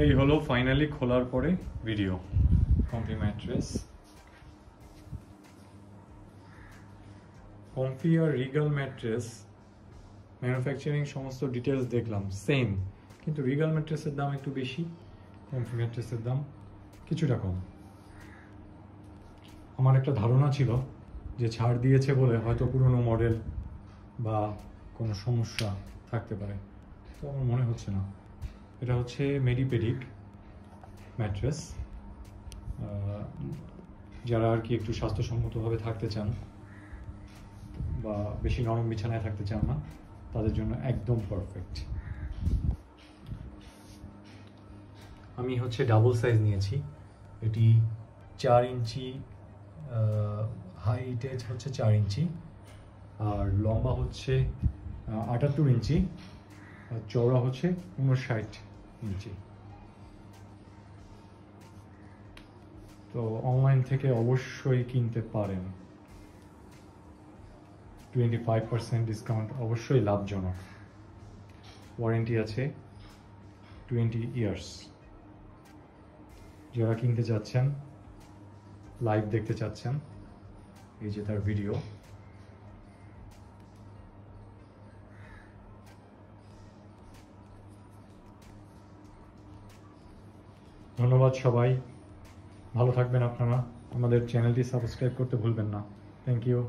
এই হলো ফাইনালি খোলার পরে ভিডিও। কমফি ম্যাট্রেস, কমফি আর রিগাল ম্যাট্রেস ম্যানুফ্যাকচারিং সমস্ত ডিটেলস দেখলাম সেম, কিন্তু রিগাল ম্যাট্রেসের দাম একটু বেশি, কমফি ম্যাট্রেসের দাম কিছুটা কম। আমার একটা ধারণা ছিল যে ছাড় দিয়েছে বলে হয়তো পুরনো মডেল বা কোনো সমস্যা থাকতে পারে, তো আমার মনে হচ্ছে না। এটা হচ্ছে মেডিপেডিক ম্যাট্রেস, যারা আর কি একটু স্বাস্থ্যসম্মতভাবে থাকতে চান বা বেশি নরম বিছানায় থাকতে চান না, তাদের জন্য একদম পারফেক্ট। আমি হচ্ছে ডাবল সাইজ নিয়েছি, এটি 4 ইঞ্চি, হাইটে হচ্ছে 4 ইঞ্চি, আর লম্বা হচ্ছে 78 ইঞ্চি, আর চওড়া হচ্ছে 59 ইঞ্চি। তো অনলাইন থেকে অবশ্যই কিনতে পারেন, 25% ডিসকাউন্ট, অবশ্যই লাভজনক। ওয়ারেন্টি আছে 20 ইয়ার্স। যারা কিনতে চাচ্ছেন, লাইভ দেখতে চাচ্ছেন, এই যে তার ভিডিও। ধন্যবাদ সবাই, ভালো থাকবেন আপনারা। আমাদের চ্যানেলটি সাবস্ক্রাইব করতে ভুলবেন না। Thank you.